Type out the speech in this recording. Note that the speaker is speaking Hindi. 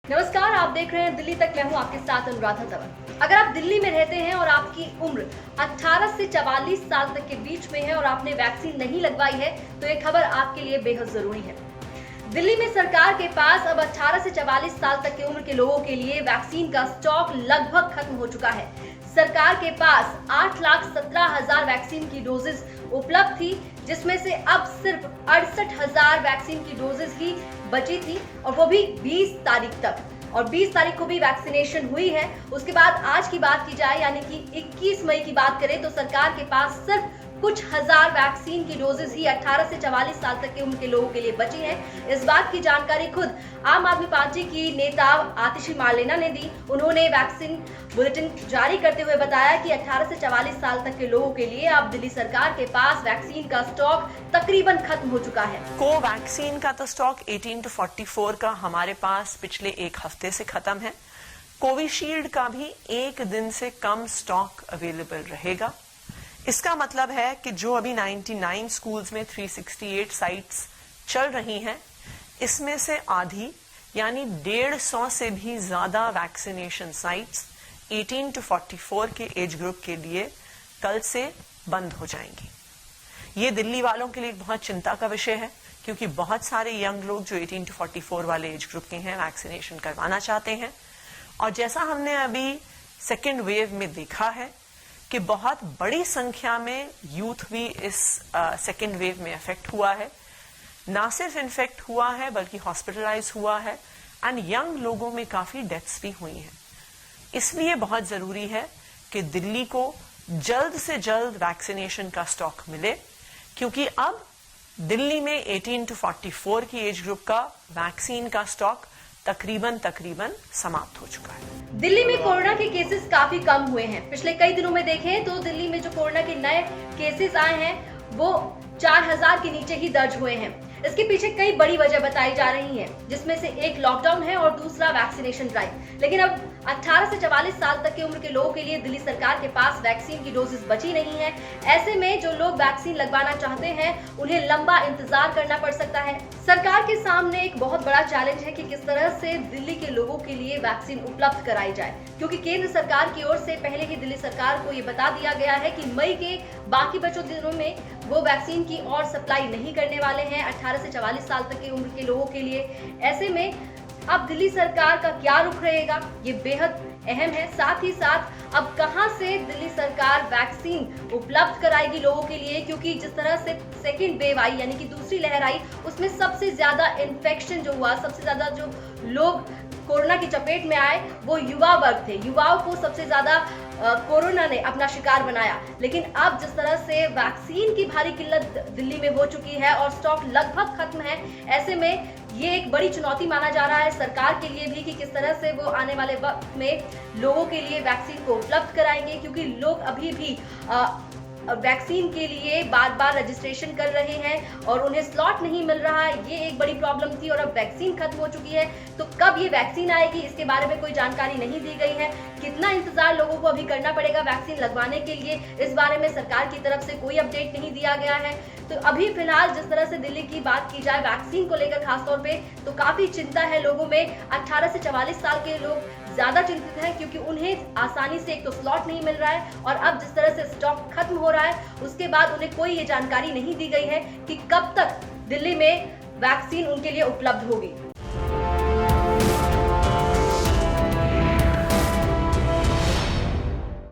नमस्कार, आप देख रहे हैं दिल्ली तक। मैं हूं आपके साथ अनुराधा तंवर। अगर आप दिल्ली में रहते हैं और आपकी उम्र 18 से 44 साल तक के बीच में है और आपने वैक्सीन नहीं लगवाई है तो ये खबर आपके लिए बेहद जरूरी है। दिल्ली में सरकार के पास अब 18 से 44 साल तक की उम्र के लोगों के लिए वैक्सीन का स्टॉक लगभग खत्म हो चुका है। सरकार के पास 8,17,000 वैक्सीन की डोजेस उपलब्ध थी, जिसमें से अब सिर्फ 68,000 वैक्सीन की डोजेस ही बची थी और वो भी 20 तारीख तक। और 20 तारीख को भी वैक्सीनेशन हुई है। उसके बाद आज की बात की जाए यानी कि 21 मई की बात करें तो सरकार के पास सिर्फ कुछ हजार वैक्सीन की डोजेस ही 18 से 44 साल तक की उम्र के लोगों के लिए बची हैं। इस बात की जानकारी खुद आम आदमी पार्टी की नेता आतिशी मार्लेना ने दी। उन्होंने वैक्सीन बुलेटिन जारी करते हुए बताया कि 18 से 44 साल तक के लोगों के लिए अब दिल्ली सरकार के पास वैक्सीन का स्टॉक तकरीबन खत्म हो चुका है। कोवैक्सीन का तो स्टॉक 18 to 44 का हमारे पास पिछले एक हफ्ते से खत्म है। कोविशील्ड का भी एक दिन से कम स्टॉक अवेलेबल रहेगा। इसका मतलब है कि जो अभी 99 स्कूल्स में 368 साइट्स चल रही हैं, इसमें से आधी यानी 150 से भी ज्यादा वैक्सीनेशन साइट्स 18 to 44 के एज ग्रुप के लिए कल से बंद हो जाएंगी। ये दिल्ली वालों के लिए एक बहुत चिंता का विषय है, क्योंकि बहुत सारे यंग लोग जो 18 to 44 वाले एज ग्रुप के हैं वैक्सीनेशन करवाना चाहते हैं। और जैसा हमने अभी सेकेंड वेव में देखा है कि बहुत बड़ी संख्या में यूथ भी इस सेकेंड वेव में अफेक्ट हुआ है। ना सिर्फ इन्फेक्ट हुआ है बल्कि हॉस्पिटलाइज हुआ है एंड यंग लोगों में काफी डेथ्स भी हुई हैं। इसलिए बहुत जरूरी है कि दिल्ली को जल्द से जल्द वैक्सीनेशन का स्टॉक मिले, क्योंकि अब दिल्ली में 18 to 44 की एज ग्रुप का वैक्सीन का स्टॉक तकरीबन समाप्त हो चुका है। दिल्ली में कोरोना के केसेस काफी कम हुए हैं। पिछले कई दिनों में देखें तो दिल्ली में जो कोरोना के नए केसेस आए हैं वो 4,000 के नीचे ही दर्ज हुए हैं। इसके पीछे कई बड़ी वजह बताई जा रही है, जिसमें से एक लॉकडाउन है और दूसरा वैक्सीनेशन ड्राइव। लेकिन अब 18 से 44 साल तक की उम्र के लोगों के लिए दिल्ली सरकार के पास वैक्सीन की डोजेस बची नहीं है। ऐसे में जो लोग वैक्सीन लगवाना चाहते हैं उन्हें लंबा इंतजार करना पड़ सकता है। सरकार के सामने एक बहुत बड़ा चैलेंज है कि किस तरह से दिल्ली के लोगों के लिए वैक्सीन उपलब्ध कराई जाए, क्योंकि केंद्र सरकार की ओर से पहले ही दिल्ली सरकार को ये बता दिया गया है कि मई के बाकी बचों दिनों में वो वैक्सीन की और सप्लाई नहीं करने वाले हैं 18 से 44 साल तक की उम्र के लोगों के लिए। ऐसे में अब दिल्ली सरकार का क्या रुख रहेगा, ये बेहद अहम है। साथ ही साथ अब कहां से दिल्ली सरकार वैक्सीन उपलब्ध कराएगी लोगों के लिए, क्योंकि जिस तरह से सेकेंड वेव आई यानी कि दूसरी लहर आई, उसमें सबसे ज्यादा इन्फेक्शन जो हुआ, सबसे ज्यादा जो लोग कोरोना की चपेट में आए वो युवा वर्ग थे। युवाओं को सबसे ज्यादा कोरोना ने अपना शिकार बनाया। लेकिन अब जिस तरह से वैक्सीन की भारी किल्लत दिल्ली में हो चुकी है और स्टॉक लगभग खत्म है, ऐसे में ये एक बड़ी चुनौती माना जा रहा है सरकार के लिए भी कि किस तरह से वो आने वाले वक्त में लोगों के लिए वैक्सीन को उपलब्ध कराएंगे, क्योंकि लोग अभी भी वैक्सीन के लिए बार बार रजिस्ट्रेशन कर रहे हैं और उन्हें स्लॉट नहीं मिल रहा है। ये एक बड़ी प्रॉब्लम थी और अब वैक्सीन खत्म हो चुकी है, तो कब ये वैक्सीन आएगी इसके बारे में कोई जानकारी नहीं दी गई है। कितना इंतजार लोगों को अभी करना पड़ेगा वैक्सीन लगवाने के लिए, इस बारे में सरकार की तरफ से कोई अपडेट नहीं दिया गया है। तो अभी फिलहाल जिस तरह से दिल्ली की बात की जाए वैक्सीन को लेकर खासतौर पे, तो काफी चिंता है लोगों में। 18 से 44 साल के लोग ज्यादा चिंतित हैं, क्योंकि उन्हें आसानी से एक तो स्लॉट नहीं मिल रहा है और अब जिस तरह से स्टॉक खत्म हो रहा है उसके बाद उन्हें कोई ये जानकारी नहीं दी गई है कि कब तक दिल्ली में वैक्सीन उनके लिए उपलब्ध होगी।